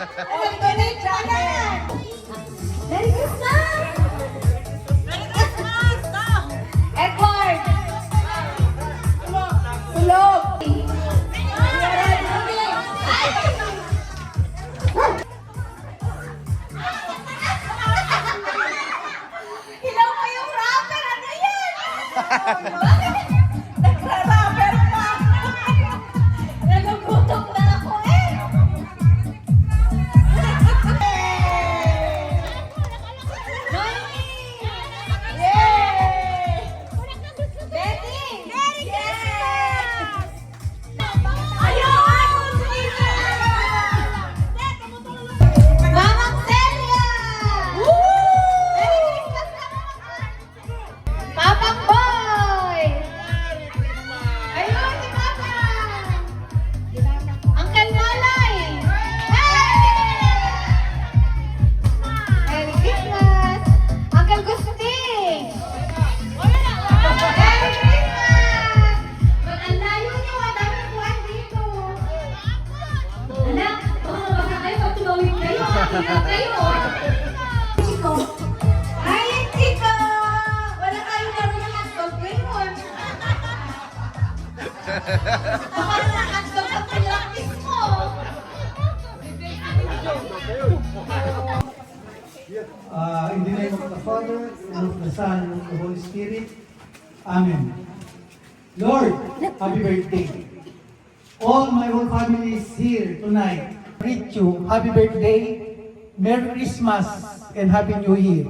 Nag-donate ka na! Merry Christmas! Merry Christmas! Edward! Tulog! Hilaw mo yung rapper! Ano yan? Nagra-rapper pa! Nagugutom na ako eh! Chico! Ay, Chico! Wala kayong laro ng hotdog. Ganun. Baka na hotdog sa practice mo. In the name of the Father, and of the Son, and of the Holy Spirit. Amen. Lord, happy birthday. All my whole family is here tonight. Greet you. Happy birthday. Merry Christmas and Happy New Year.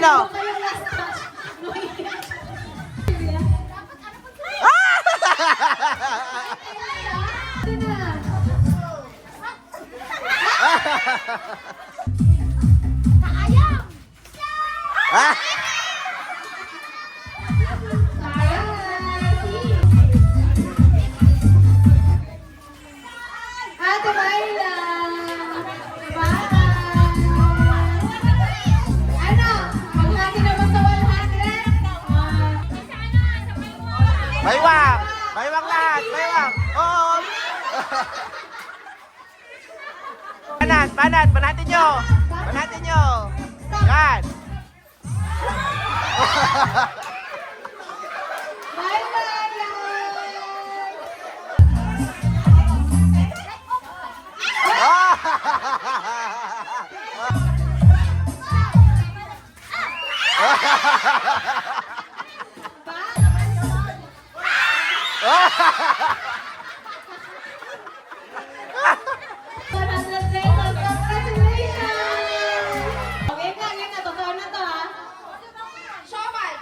Ano? Kayong last touch. Ito na. Sayang! Ah! Ate Myla! Bye! Ano? Pag natin naman sa 100? Baywang! Baywang lahat! Baywang! Oo! Banat! Banat! Banatin nyo! Banatin nyo! Yan! Bye, Myla! Congratulations! Okay na, yun na. Totoo na to, ha? Showball!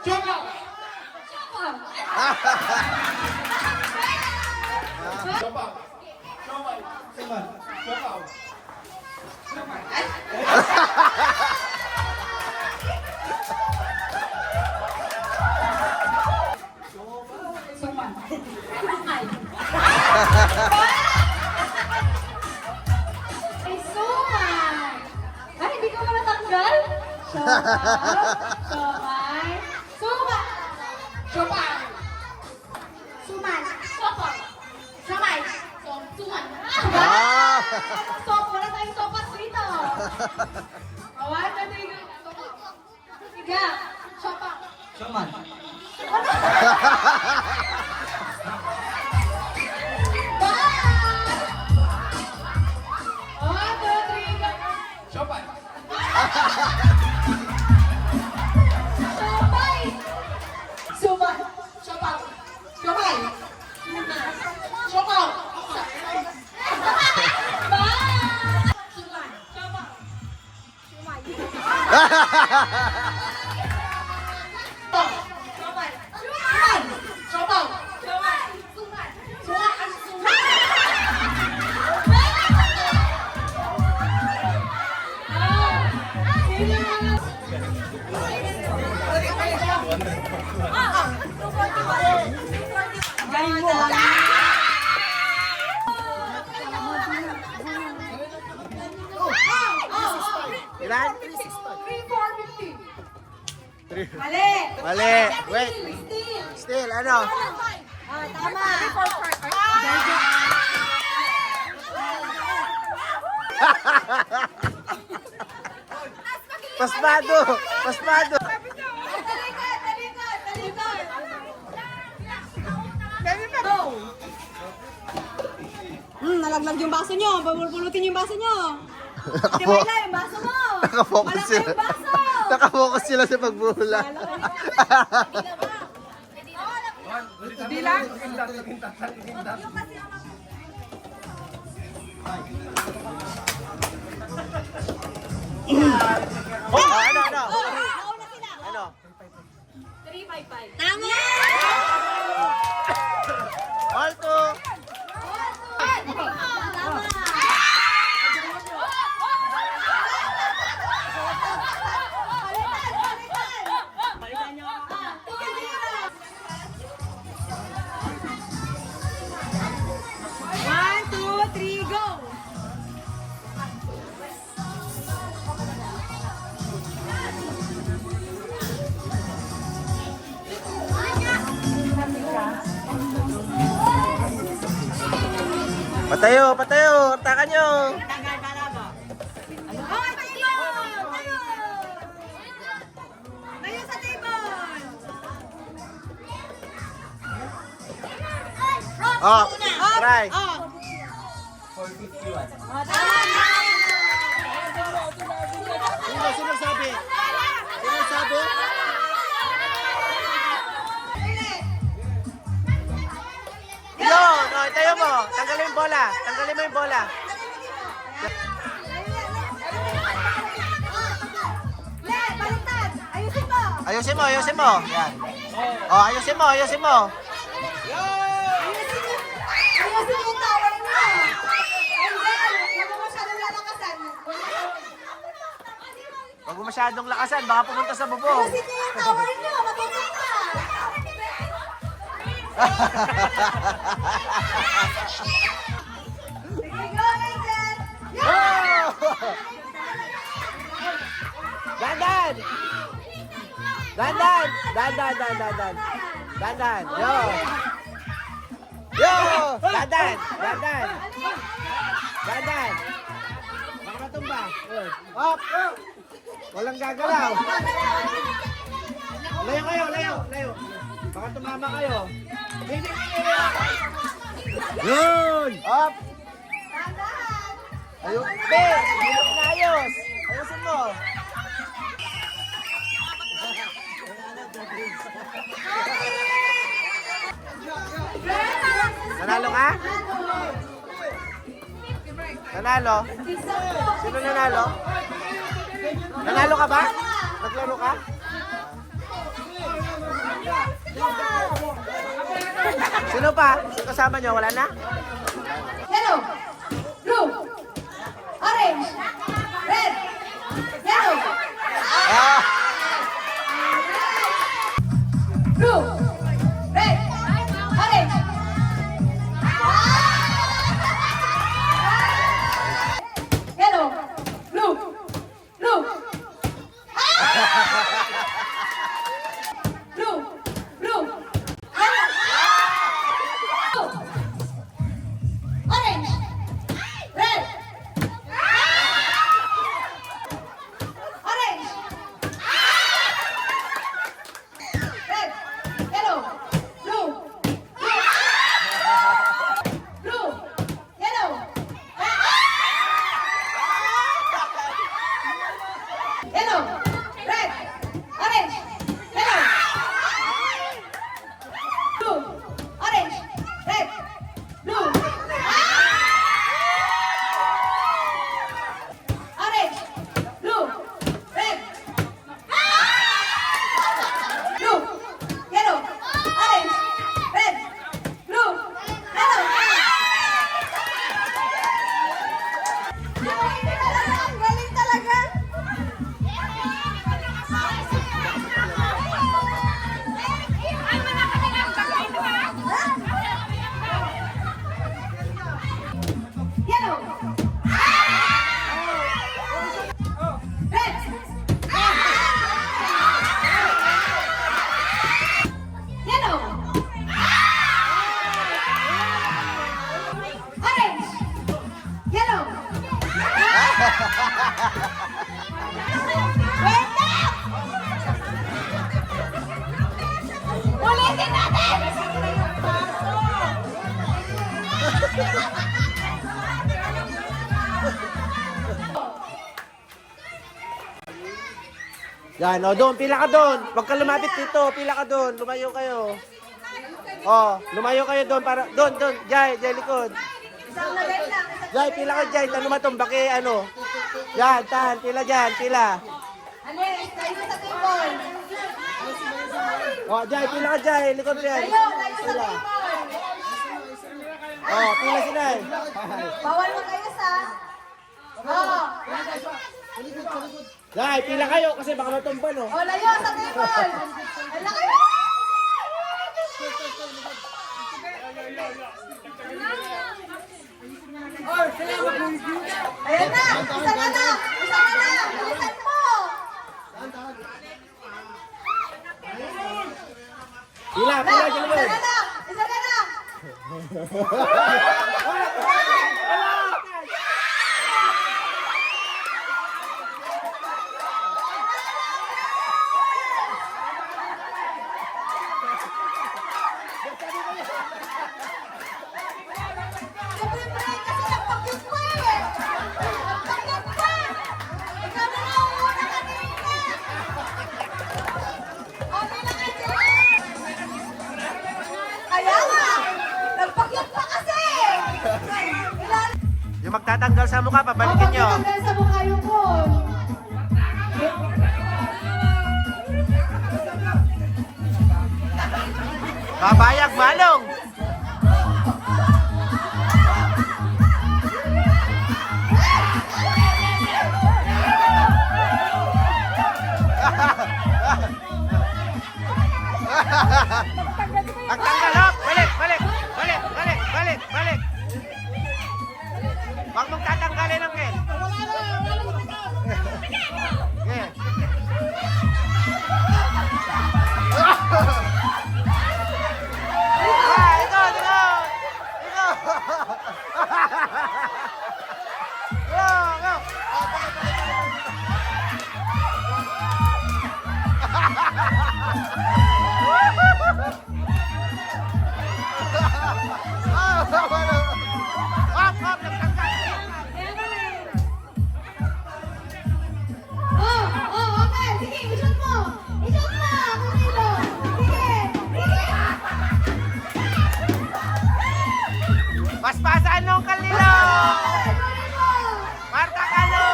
Showball! Ay, suman! Ay, hindi ko ba natanggal? Suman. Suman. Suman. Suman. Sopal. Samay. Suman. Ah! Sop, wala tayong sopas dito. Awan na dito. Tiga. Sopa. Shaman. One, two, three, go. Shaman. Sopay. Suman. Sopal. Sopay. Sopal. Ba. Suman. Sopal. Sumay. Sopal. Suman. Sopal. Sumay. Suman. Suman. Suman. Ilan? 3,450. Mali. Mali. Wait. Still. Still, ano? Tama. Pasmado! Pasmado! Talikod, talikod, talikod. Go. Nalaglag yung baso nyo. Pupulutin yung baso nyo. Di Nakapo- ba na yung baso mo? Nakafocus Malaki sila. yung baso. Nakafocus sila sa pagbula. Oh, ano, ano? Nauna sila. Ano? 355. Tama! All two. Tama. One, two, three, go! Patayo, patayo. Takan nyo. Oh, table! Tayo! Tayo sa table! Oh, try. Oh! Sino sabi? Sino sabi? Yun! Oh, itayo mo. Tanggalin mo yung bola. Tanggalin mo yung bola. Ayusin mo, ayusin mo. Yan. Oh, ayusin mo, ayusin mo. Ayusin yung tower niyo. And then, huwag mo masyadong lalakasan. Huwag mo masyadong lakasan, baka pumunta sa bubong. Ayusin niyo yung tower niyo. Matuloy na. Sige, go, Angel. Oh! Dandan! Dandan! Dandan, dandan, dandan. Dandan, yo! Yo! Dandan! Dandan! Dandan! Baka matumba. Up! Walang gagalaw. Layo kayo, layo, layo. Baka tumama kayo. Yun! Up! Ayun, be! Ayos na ayos! Ayusin mo! Nanalo ka? Nanalo? Sino nanalo? Nanalo ka ba? Naglaro ka? Sino pa? Yung kasama nyo, wala na? Yellow, blue, orange, red, yellow, Ah! blue, red, orange. Yellow, blue, blue. Blue, blue, yellow, blue, orange, red, orange, red, yellow, blue, blue, yellow, yellow, red, orange, yellow, blue, orange, red, blue, orange, blue, red, blue, yellow, orange, red, blue, yellow. Ang galing talaga. Yellow. Red. Yellow. Orange. Yellow. Wait lang! Ulitin natin! Yan, o doon, pila ka doon. Huwag ka lumapit dito, pila ka doon. Lumayo kayo. Oh, lumayo kayo doon para doon, doon. Jai, Jai likod. Isang lagay lang. Jai, pila ka Jai, tanong matumbaki ano. Yan, tahan, pila diyan, pila. Alis, tayo sa table. Oh, Jai, pila ka Jai, likod diyan. Tayo sa Pila. table. Oh, pila sila. Bawal mo kayo sa... Oh. Jai, pila kayo kasi baka matumba no. Oh, layo sa table. Hala kayo. Ayan na, isa na lang. Isa na lang. Bilisan mo. Pila, Na, pila isa dyan na likod. lang. Isa na lang. Siyempre, pre, kasi nagpakit mo eh. Nagpakit ka. Ikaw na lang ang una kanina. Okay na kasi. Kaya nga, nagpakit pa kasi. Yung magtatanggal sa mukha, pabalikin nyo. Pagkatanggal sa mukha yung phone. Babayag, Manong. Pagtanggal, hop! Balik, balik, balik, balik, balik, balik. Huwag mong tatanggalin ang Ken. Okay. Ah, ikaw, ikaw! Ikaw! Go, go! Hop, hop, nagtanggal. Okay. Sige, isot mo. Isot mo, Camilo. Sige, sige. Paspasan nung kalilo! Camilo. Marta Kalo!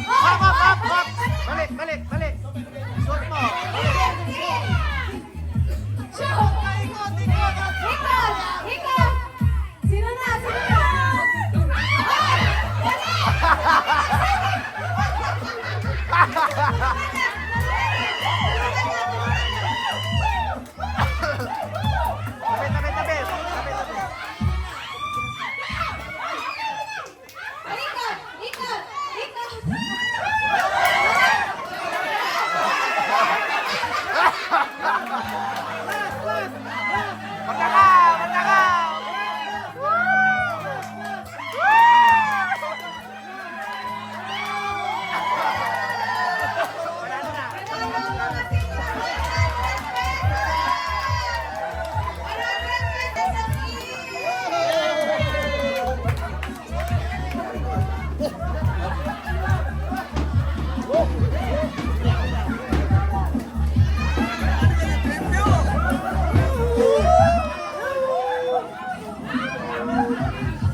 Hop, hop, hop, hop! Balik, balik, balik! Suot mo! Ikot! Sino na? Sino na? Tabi, tabi, tabi! Tabi, tabi! Ikot! Ikot! Ikot! Magtakaw! Magtakaw! Wala na.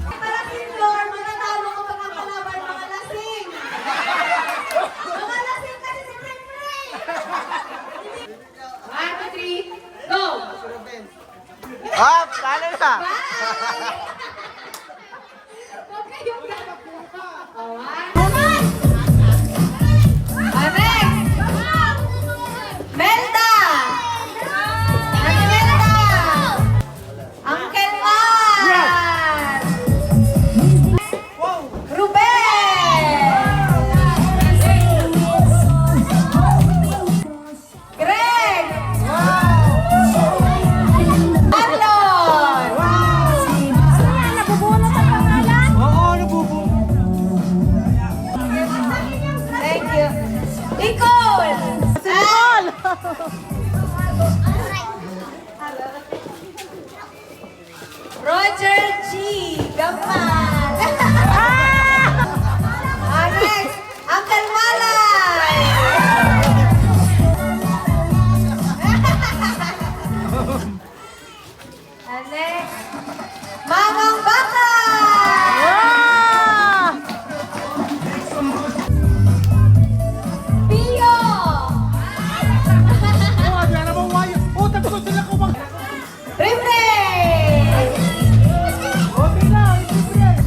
Malasing Lord, mananalo ka pag ang kalaban, mga lasing! Mga lasing kasi si Pring Pring! 1, 2, 3, go! Hop! Talo na! Huwag kayong next! Melda! Ate Melda! Uncle Mar! Ruben! Greg! Marlon! Nabubunot ang pangalan? Oo, nabubuo. Thank you. Nicole! Nicole! Roger G. Gaman! Next, Uncle Malay! Next, Mamang Baka! Pio! Prime!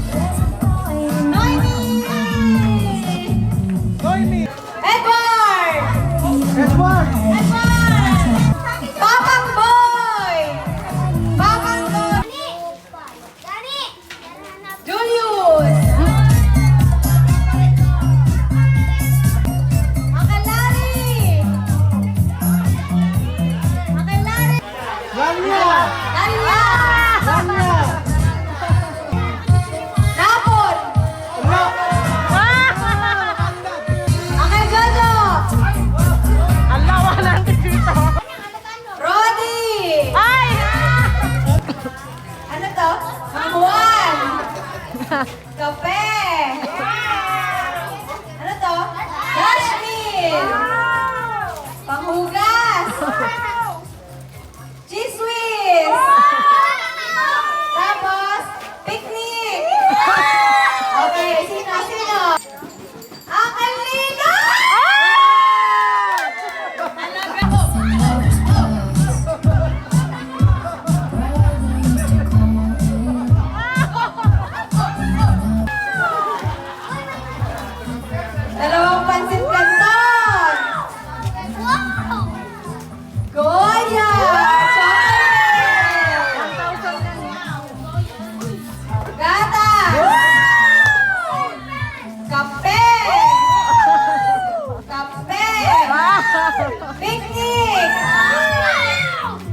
Picnic!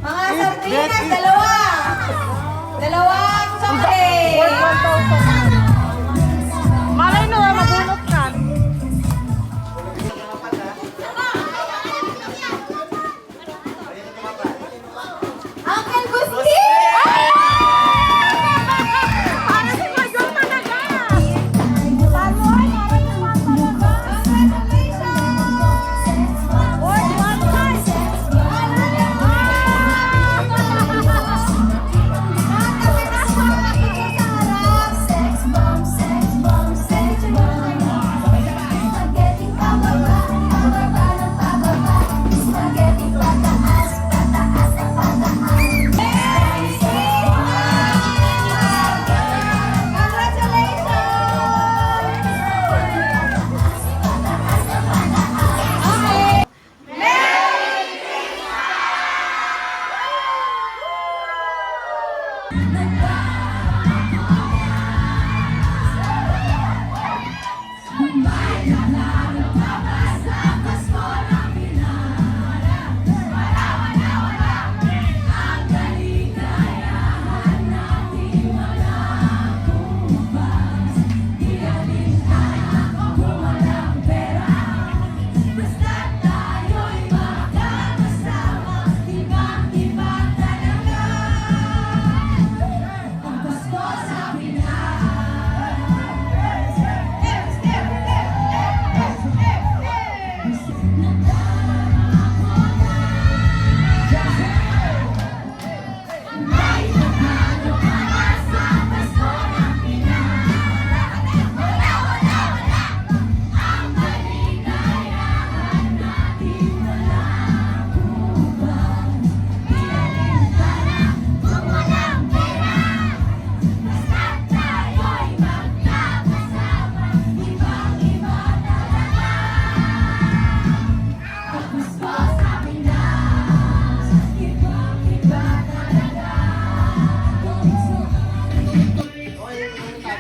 Mga sardinas, dalawa! Dalawang chocolate! Malay no, mabunot ka. Uncle Gusti! Para si Madong talaga.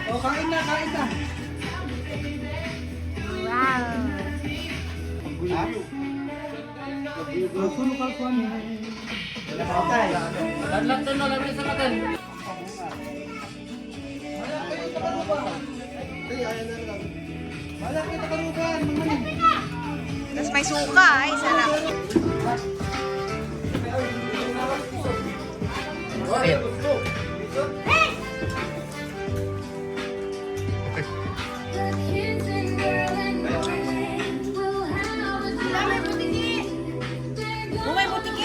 O, kain na, kain na. Sunog ka, Kwan. Malaki na karugan. Tapos may suka, ay sarap. May butiki